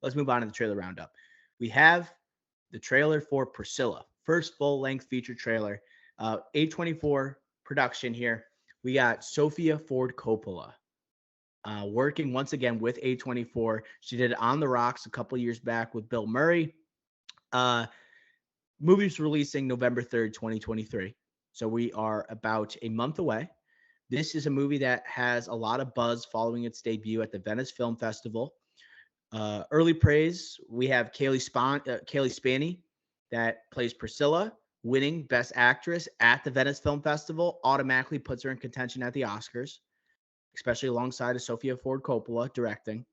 let's move on to the trailer roundup. We have the trailer for Priscilla, first full-length feature trailer. A24 production here. We got Sophia Ford Coppola working once again with A24. She did On the Rocks a couple years back with Bill Murray. Movie's releasing November 3rd, 2023. So we are about a month away. This is a movie that has a lot of buzz following its debut at the Venice Film Festival. Early praise, we have Kaylee Spaney that plays Priscilla, winning Best Actress at the Venice Film Festival, automatically puts her in contention at the Oscars, especially alongside of Sophia Ford Coppola directing.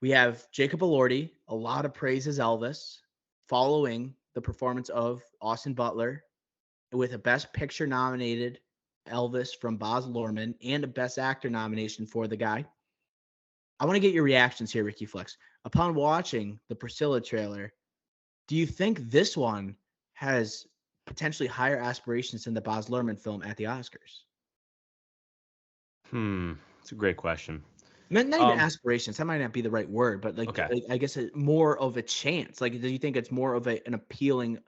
We have Jacob Elordi, a lot of praise as Elvis, following the performance of Austin Butler with a Best Picture nominated Elvis from Baz Luhrmann and a Best Actor nomination for the guy. I want to get your reactions here, Ricky Flex. Upon watching the Priscilla trailer, do you think this one has potentially higher aspirations than the Baz Luhrmann film at the Oscars? It's a great question. Not even aspirations. That might not be the right word, but Okay. I guess more of a chance. Like, do you think it's more of an appealing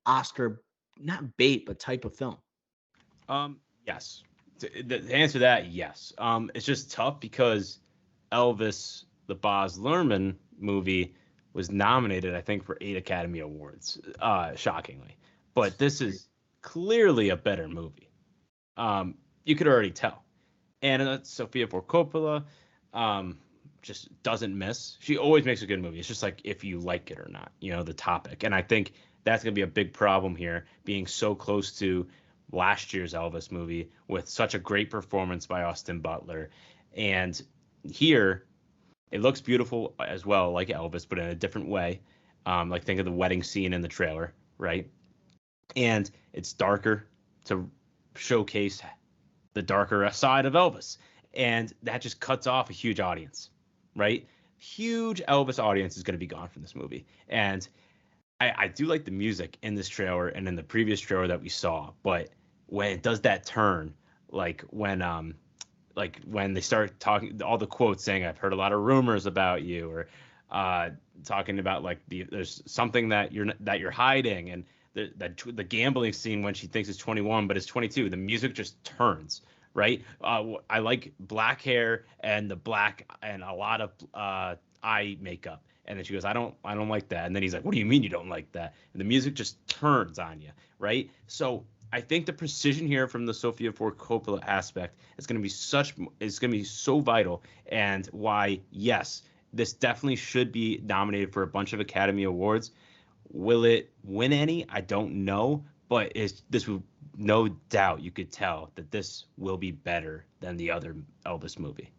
Oscar, not bait, but type of film? Yes. To answer that, yes. It's just tough because Elvis, the Baz Luhrmann movie, was nominated, I think, for 8 Academy Awards, shockingly. But this is clearly a better movie. You could already tell. And Sofia Ford Coppola just doesn't miss. She always makes a good movie. It's just like if you like it or not, the topic. And I think that's going to be a big problem here, being so close to last year's Elvis movie with such a great performance by Austin Butler. And here, it looks beautiful as well, like Elvis, but in a different way. Like think of the wedding scene in the trailer, right? And it's darker to showcase the darker side of Elvis. And that just cuts off a huge audience, right? Huge Elvis audience is going to be gone from this movie. And I do like the music in this trailer and in the previous trailer that we saw, but when it does that turn, like when they start talking, all the quotes saying, "I've heard a lot of rumors about you," or talking about like there's something that you're hiding, and the gambling scene when she thinks it's 21 but it's 22, the music just turns, right? I like black hair and the black and a lot of eye makeup. And then she goes, I don't like that. And then he's like, what do you mean you don't like that? And the music just turns on you, right? So I think the precision here from the Sofia Ford Coppola aspect is going to be so vital, and why, yes, this definitely should be nominated for a bunch of Academy Awards. Will it win any? I don't know, but this will, no doubt you could tell that this will be better than the other Elvis movie.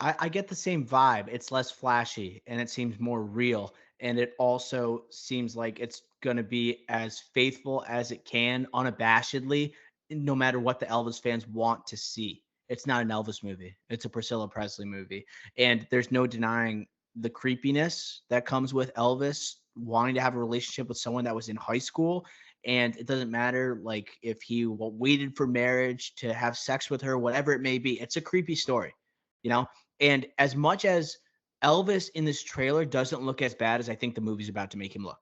I get the same vibe. It's less flashy and it seems more real. And it also seems like it's going to be as faithful as it can, unabashedly, no matter what the Elvis fans want to see. It's not an Elvis movie, it's a Priscilla Presley movie. And there's no denying the creepiness that comes with Elvis wanting to have a relationship with someone that was in high school. And it doesn't matter, like, if he waited for marriage to have sex with her, whatever it may be. It's a creepy story, you know? And as much as Elvis in this trailer doesn't look as bad as I think the movie's about to make him look,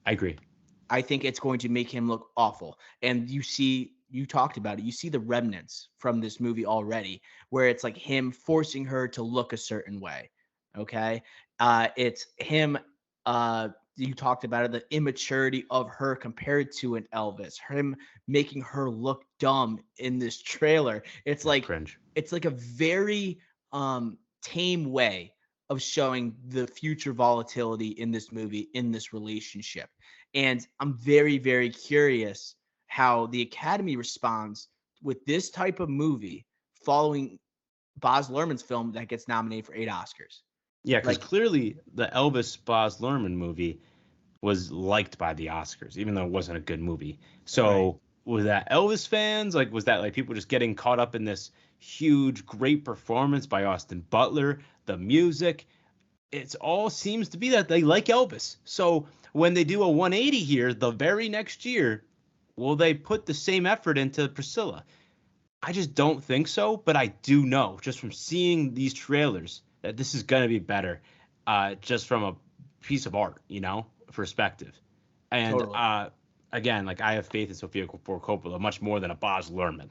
I agree. I think it's going to make him look awful. And you talked about it. You see the remnants from this movie already, where it's like him forcing her to look a certain way. Okay. It's him. You talked about it, the immaturity of her compared to an Elvis, him making her look dumb in this trailer. It's like, Cringe. it's like a very tame way of showing the future volatility in this movie, in this relationship. And I'm very, very curious how the Academy responds with this type of movie following Baz Luhrmann's film that gets nominated for 8 Oscars. Yeah, because Like, clearly the Elvis Baz Luhrmann movie was liked by the Oscars, even though it wasn't a good movie. right. So was that Elvis fans? Like, was that like people just getting caught up in this huge, great performance by Austin Butler, the music? It all seems to be that they like Elvis. So when they do a 180 here, the very next year, will they put the same effort into Priscilla? I just don't think so, but I do know just from seeing these trailers that this is going to be better. just from a piece of art, perspective. And Totally. again, like I have faith in Sofia Ford Coppola much more than a Baz Luhrmann.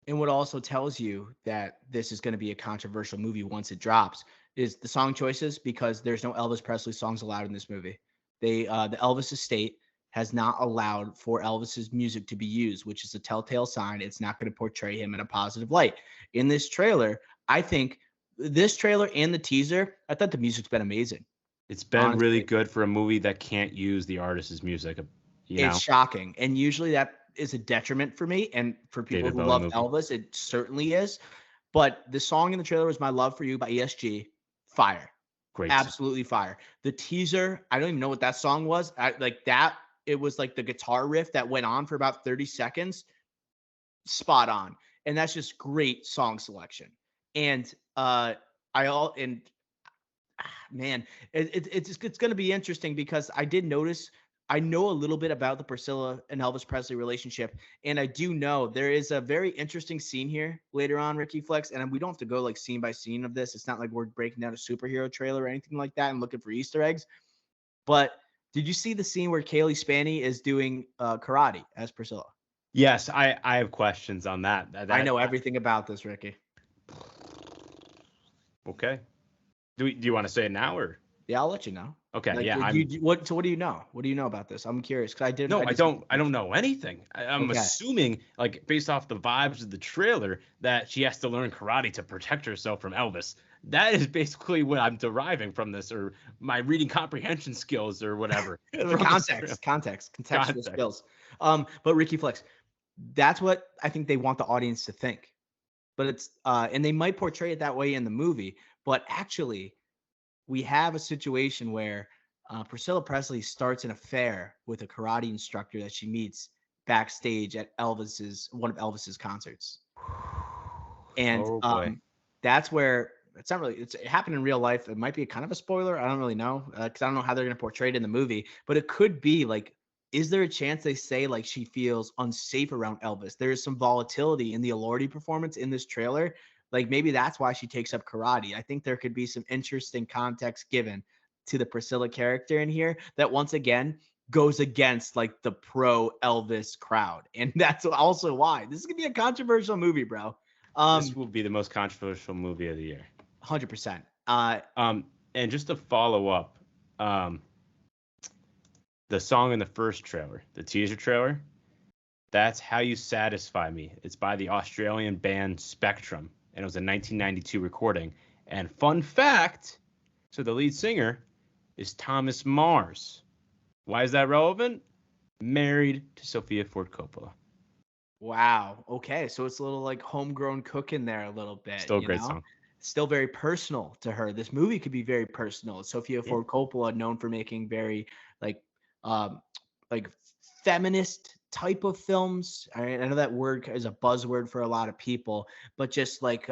And what also tells you that this is going to be a controversial movie once it drops is the song choices, because there's no Elvis Presley songs allowed in this movie. The Elvis estate has not allowed for Elvis's music to be used, which is a telltale sign it's not going to portray him in a positive light. In this trailer, I think this trailer and the teaser, I thought the music's been amazing. It's been really Honestly, good for a movie that can't use the artist's music, it's shocking. And usually that is a detriment for me. And for people David who Bowie love movie. Elvis, it certainly is. But the song in the trailer was My Love for You by ESG. Fire. Great song. Absolutely fire. The teaser, I don't even know what that song was. Like that, it was like the guitar riff that went on for about 30 seconds. Spot on. And that's just great song selection. And man, it's going to be interesting because I did notice, I know a little bit about the Priscilla and Elvis Presley relationship, and I do know there is a very interesting scene here later on, Ricky Flex, and we don't have to go like scene by scene of this. It's not like we're breaking down a superhero trailer or anything like that and looking for Easter eggs. But did you see the scene where Kaylee Spaney is doing karate as Priscilla? Yes, I have questions on that. I know everything about this, Ricky. Okay. Do you want to say it now or? Yeah, I'll let you know. Okay, Like, yeah. what do you know? What do you know about this? I'm curious because I didn't. No, I don't know anything. I'm Okay. assuming, like based off the vibes of the trailer, that she has to learn karate to protect herself from Elvis. That is basically what I'm deriving from this, or my reading comprehension skills, or whatever. Contextual skills. But Ricky Flex, that's what I think they want the audience to think. But it's and they might portray it that way in the movie, but actually we have a situation where Priscilla Presley starts an affair with a karate instructor that she meets backstage at one of Elvis's concerts, and Oh boy. that's where it's not really. It happened in real life. It might be kind of a spoiler. I don't really know because I don't know how they're going to portray it in the movie, but it could be like. Is there a chance they say like she feels unsafe around Elvis? There is some volatility in the Elordi performance in this trailer. Like maybe that's why she takes up karate. I think there could be some interesting context given to the Priscilla character in here that once again goes against like the pro Elvis crowd. And that's also why this is gonna be a controversial movie, bro. This will be the most controversial movie of the year. 100%. And just to follow up, the song in the first trailer, the teaser trailer, that's How You Satisfy Me. It's by the Australian band Spectrum, and it was a 1992 recording. And fun fact, so the lead singer is Thomas Mars. Why is that relevant? Married to Sofia Ford Coppola. Wow. Okay. So it's a little like homegrown cooking there a little bit. Still a great song. Still very personal to her. This movie could be very personal. Sofia Ford Coppola, known for making very like like feminist type of films. I know that word is a buzzword for a lot of people, but just like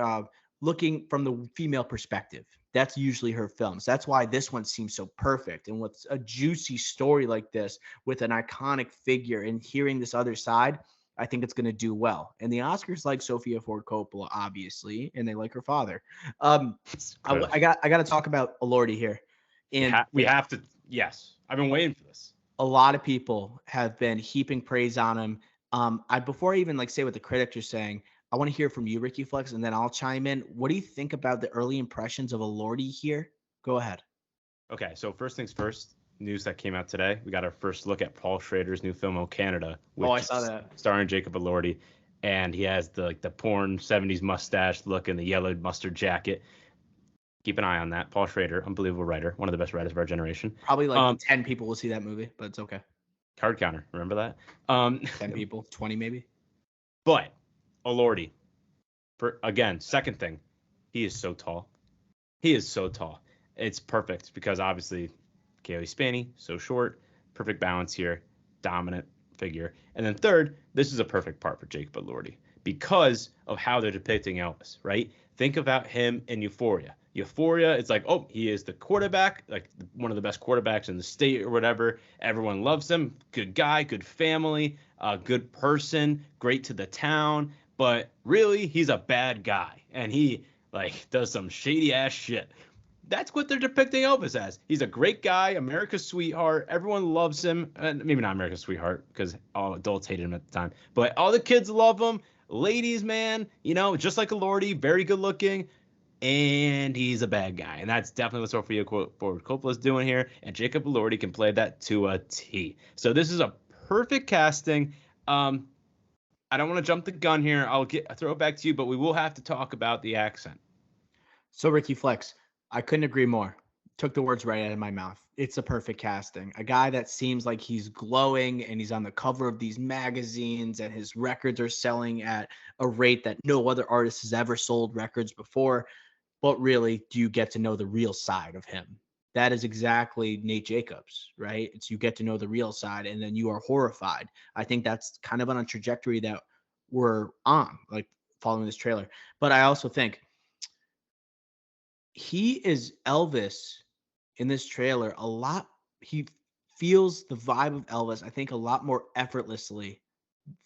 looking from the female perspective. That's usually her films. That's why this one seems so perfect. And with a juicy story like this, with an iconic figure and hearing this other side, I think it's going to do well. And the Oscars like Sofia Ford Coppola, obviously, and they like her father. I got to talk about Elordi here. And we have to. Yes, I've been waiting for this. A lot of people have been heaping praise on him. Before I even like say what the critics are saying, I want to hear from you, Ricky Flex, and then I'll chime in. What do you think about the early impressions of Elordi here? Go ahead. Okay, so first things first, news that came out today. We got our first look at Paul Schrader's new film, O Canada. I saw that. Starring Jacob Elordi, and he has the porn 70s mustache look and the yellow mustard jacket. Keep an eye on that. Paul Schrader, unbelievable writer, one of the best writers of our generation. Probably like 10 people will see that movie, but it's okay. Card counter, remember that? 10 people, 20 maybe. But Elordi, again, second thing, he is so tall. He is so tall. It's perfect because obviously Kaylee Spaney, so short, perfect balance here, dominant figure. And then third, this is a perfect part for Jacob Elordi because of how they're depicting Elvis, right? Think about him in Euphoria. Euphoria, it's like, oh, he is the quarterback, like one of the best quarterbacks in the state or whatever. Everyone loves him. Good guy, good family, good person, great to the town. But really, he's a bad guy, and he like does some shady ass shit. that's what they're depicting Elvis as. He's a great guy, America's sweetheart. Everyone loves him. And maybe not America's sweetheart because all adults hated him at the time, but all the kids love him. Ladies, man, just like Elordi, very good looking, and he's a bad guy. And that's definitely what Sofia Ford Coppola's doing here. And Jacob Elordi can play that to a T. So this is a perfect casting. I don't want to jump the gun here. I'll throw it back to you, but we will have to talk about the accent. So Ricky Flex, I couldn't agree more. Took the words right out of my mouth. It's a perfect casting. A guy that seems like he's glowing and he's on the cover of these magazines and his records are selling at a rate that no other artist has ever sold records before. But really, do you get to know the real side of him? That is exactly Nate Jacobs, right? It's you get to know the real side and then you are horrified. I think that's kind of on a trajectory that we're on, like following this trailer. But I also think he is Elvis in this trailer a lot. He feels the vibe of Elvis, I think, a lot more effortlessly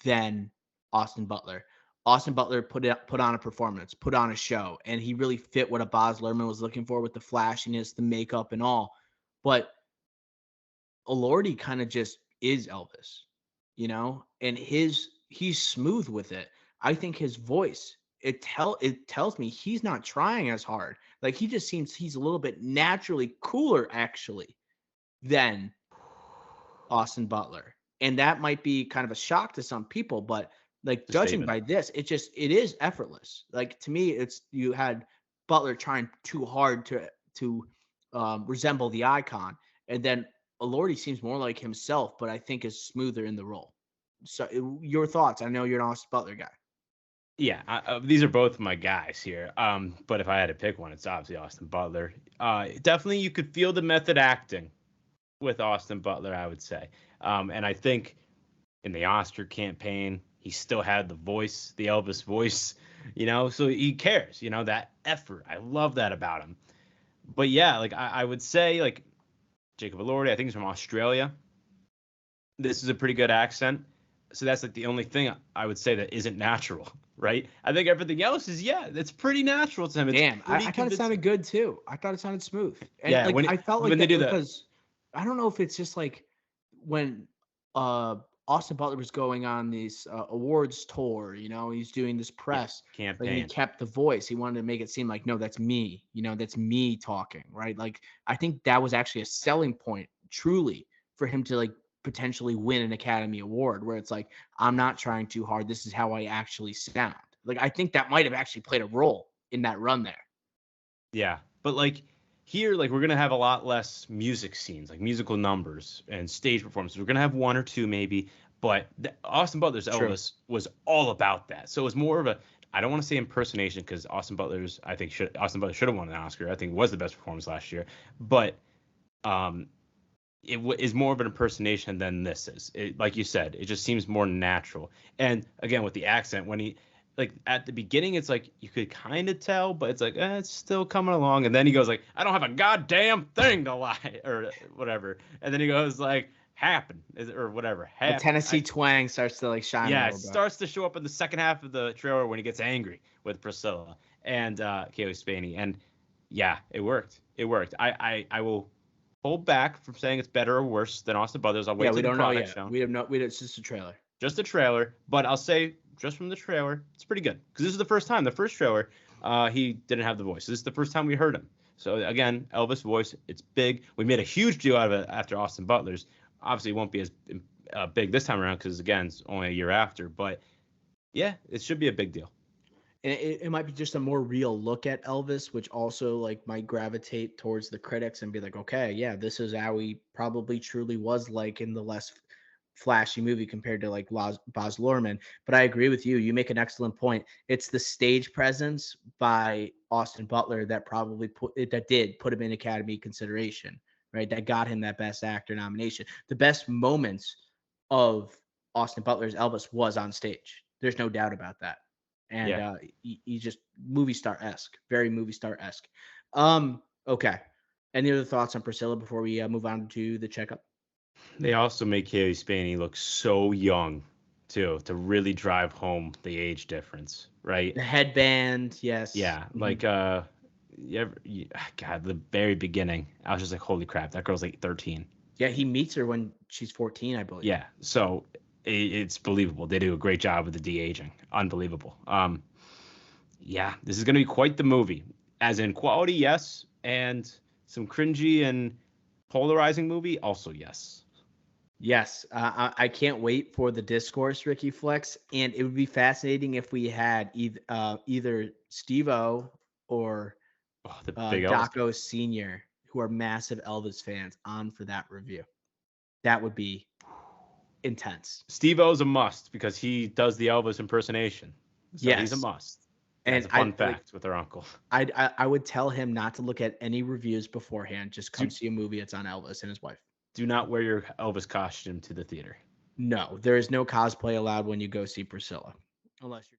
than Austin Butler. Austin Butler put on a performance, put on a show, and he really fit what a Baz Luhrmann was looking for with the flashiness, the makeup, and all. But Elordi kind of just is Elvis, and he's smooth with it. I think his voice it tells me he's not trying as hard. Like he just seems he's a little bit naturally cooler actually than Austin Butler, and that might be kind of a shock to some people, but. Like judging by this, it is effortless. Like to me, you had Butler trying too hard to resemble the icon, and then Elordi seems more like himself, but I think is smoother in the role. So your thoughts? I know you're an Austin Butler guy. Yeah, these are both my guys here. But if I had to pick one, it's obviously Austin Butler. Definitely, you could feel the method acting with Austin Butler, I would say. And I think in the Oscar campaign, he still had the voice, the Elvis voice, so he cares, that effort. I love that about him. But yeah, like I would say, like Jacob Elordi, I think he's from Australia. This is a pretty good accent. So that's like the only thing I would say that isn't natural, right? I think everything else is, it's pretty natural to him. It's I thought it sounded good too. I thought it sounded smooth. And yeah, I felt like that because I don't know if it's just like when Austin Butler was going on this awards tour, he's doing this press campaign. Like he kept the voice. He wanted to make it seem like, no, that's me, that's me talking, right? Like, I think that was actually a selling point truly for him to like potentially win an Academy Award where it's like, I'm not trying too hard. This is how I actually sound. Like, I think that might've actually played a role in that run there. Yeah. But like, here, like we're gonna have a lot less music scenes, like musical numbers and stage performances. We're gonna have one or two maybe, but Austin Butler's Elvis was all about that. So it was more of a, I don't want to say impersonation because Austin Butler should have won an Oscar. I think it was the best performance last year, but is more of an impersonation than this is. Like you said, it just seems more natural. And again, with the accent, when he like at the beginning, it's like you could kind of tell, but it's like it's still coming along. And then he goes like, I don't have a goddamn thing to lie or whatever. And then he goes like, happen or whatever. The Tennessee twang starts to like shine. Yeah, it starts to show up in the second half of the trailer when he gets angry with Priscilla and Kaylee Spaney. And yeah, it worked. It worked. I will hold back from saying it's better or worse than Austin Brothers. I'll wait till the product show. We have no. It's just a trailer. Just a trailer, but I'll say just from the trailer, it's pretty good because this is the first time. The first trailer, he didn't have the voice. This is the first time we heard him. So again, Elvis voice. It's big. We made a huge deal out of it after Austin Butler's. Obviously, it won't be as big this time around because again, it's only a year after. But yeah, it should be a big deal. And it might be just a more real look at Elvis, which also like might gravitate towards the critics and be like, okay, yeah, this is how he probably truly was like in the less flashy movie compared to like Baz Luhrmann. But I agree with you. You make an excellent point. It's the stage presence by Austin Butler that probably did put him in Academy consideration, right? That got him that Best Actor nomination. The best moments of Austin Butler's Elvis was on stage. There's no doubt about that. And he just movie star-esque, very movie star-esque. Okay. Any other thoughts on Priscilla before we move on to the checkup? They also make Kaylee Spaney look so young, too, to really drive home the age difference, right? The headband, yes. Yeah, like God, the very beginning, I was just like, holy crap, that girl's like 13. Yeah, he meets her when she's 14, I believe. Yeah, so it's believable. They do a great job with the de-aging. Unbelievable. Yeah, this is going to be quite the movie. As in quality, yes, and some cringy and polarizing movie, also yes. Yes, I can't wait for the discourse, Ricky Flex, and it would be fascinating if we had either Steve-O or Oh, the big Elvis. Daco Senior, who are massive Elvis fans, on for that review. That would be intense. Steve-O's a must because he does the Elvis impersonation, so he's a Yes, must. That's and a fun fact with our uncle. I would tell him not to look at any reviews beforehand. Just come Do, see a movie. It's on Elvis and his wife. do not wear your Elvis costume to the theater. No, there is no cosplay allowed when you go see Priscilla, unless you're